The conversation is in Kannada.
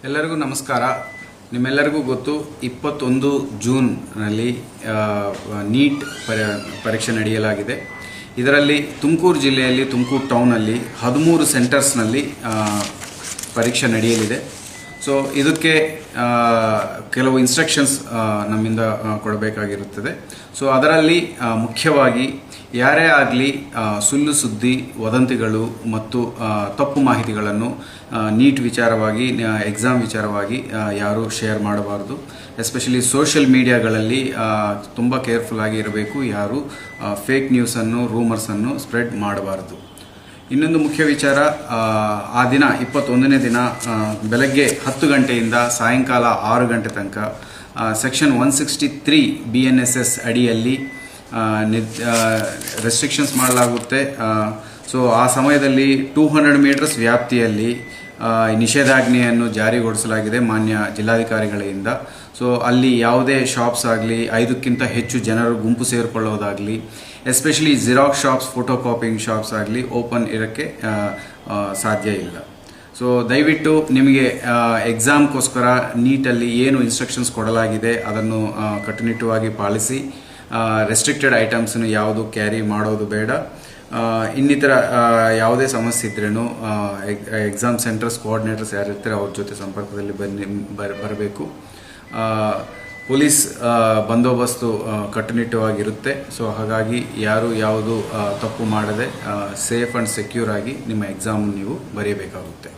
ಎಲ್ಲರಿಗೂ ನಮಸ್ಕಾರ. ನಿಮ್ಮೆಲ್ಲರಿಗೂ ಗೊತ್ತು 21 ಜೂನ್ನಲ್ಲಿ ನೀಟ್ ಪರೀಕ್ಷೆ ನಡೆಯಲಾಗಿದೆ. ಇದರಲ್ಲಿ ತುಮಕೂರು ಜಿಲ್ಲೆಯಲ್ಲಿ ತುಮಕೂರು ಟೌನಲ್ಲಿ 13 ಸೆಂಟರ್ಸ್ನಲ್ಲಿ ಪರೀಕ್ಷೆ ನಡೆಯಲಿದೆ. ಸೊ ಇದಕ್ಕೆ ಕೆಲವು ಇನ್ಸ್ಟ್ರಕ್ಷನ್ಸ್ ನಮ್ಮಿಂದ ಕೊಡಬೇಕಾಗಿರುತ್ತದೆ. ಸೊ ಅದರಲ್ಲಿ ಮುಖ್ಯವಾಗಿ ಯಾರೇ ಆಗಲಿ ಸುಳ್ಳು ಸುದ್ದಿ, ವದಂತಿಗಳು ಮತ್ತು ತಪ್ಪು ಮಾಹಿತಿಗಳನ್ನು ನೀಟ್ ವಿಚಾರವಾಗಿ, ಎಕ್ಸಾಮ್ ವಿಚಾರವಾಗಿ ಯಾರೂ ಶೇರ್ ಮಾಡಬಾರ್ದು. ಎಸ್ಪೆಷಲಿ ಸೋಷಿಯಲ್ ಮೀಡಿಯಾಗಳಲ್ಲಿ ತುಂಬ ಕೇರ್ಫುಲ್ ಆಗಿ ಇರಬೇಕು. ಯಾರು ಫೇಕ್ ನ್ಯೂಸನ್ನು, ರೂಮರ್ಸನ್ನು ಸ್ಪ್ರೆಡ್ ಮಾಡಬಾರ್ದು. ಇನ್ನೊಂದು ಮುಖ್ಯ ವಿಚಾರ, ಆ ದಿನ 21ನೇ ದಿನ ಬೆಳಗ್ಗೆ 10 ಗಂಟೆಯಿಂದ ಸಾಯಂಕಾಲ 6 ಗಂಟೆ ತನಕ ಸೆಕ್ಷನ್ 163 BNSS ಅಡಿಯಲ್ಲಿ ರೆಸ್ಟ್ರಿಕ್ಷನ್ಸ್ ಮಾಡಲಾಗುತ್ತೆ. ಸೊ ಆ ಸಮಯದಲ್ಲಿ 200 ಮೀಟರ್ಸ್ ವ್ಯಾಪ್ತಿಯಲ್ಲಿ ನಿಷೇಧಾಜ್ಞೆಯನ್ನು ಜಾರಿಗೊಳಿಸಲಾಗಿದೆ ಮಾನ್ಯ ಜಿಲ್ಲಾಧಿಕಾರಿಗಳಿಂದ. ಸೊ ಅಲ್ಲಿ ಯಾವುದೇ ಶಾಪ್ಸ್ ಆಗಲಿ, 5ಕ್ಕಿಂತ ಹೆಚ್ಚು ಜನರು ಗುಂಪು ಸೇರಿಕೊಳ್ಳೋದಾಗಲಿ, especially xerox shops, photo copying shops ಆಗಲಿ ಓಪನ್ ಇರೋಕ್ಕೆ ಸಾಧ್ಯ ಇಲ್ಲ. ಸೊ ದಯವಿಟ್ಟು ನಿಮಗೆ ಎಕ್ಸಾಮ್ಗೋಸ್ಕರ ನೀಟಲ್ಲಿ ಏನು ಇನ್ಸ್ಟ್ರಕ್ಷನ್ಸ್ ಕೊಡಲಾಗಿದೆ ಅದನ್ನು ಕಟ್ಟುನಿಟ್ಟುವಾಗಿ ಪಾಲಿಸಿ. ರೆಸ್ಟ್ರಿಕ್ಟೆಡ್ ಐಟಮ್ಸನ್ನು ಯಾವುದು ಕ್ಯಾರಿ ಮಾಡೋದು ಬೇಡ. ಇನ್ನಿತರ ಯಾವುದೇ ಸಮಸ್ಯೆ ಇದ್ರೂ ಎಕ್ಸಾಮ್ ಸೆಂಟರ್ಸ್ ಕೋಆರ್ಡಿನೇಟರ್ಸ್ ಯಾರಿರ್ತಾರೆ ಅವ್ರ ಜೊತೆ ಸಂಪರ್ಕದಲ್ಲಿ ಬರಬೇಕು. ಪೊಲೀಸ್ ಬಂದೋಬಸ್ತು ಕಟ್ಟುನಿಟ್ಟವಾಗಿರುತ್ತೆ. ಸೊ ಹಾಗಾಗಿ ಯಾರು ಯಾವುದು ತಪ್ಪು ಮಾಡದೆ ಸೇಫ್ ಆ್ಯಂಡ್ ಸೆಕ್ಯೂರ್ ಆಗಿ ನಿಮ್ಮ ಎಕ್ಸಾಮ್ ನೀವು ಬರೆಯಬೇಕಾಗುತ್ತೆ.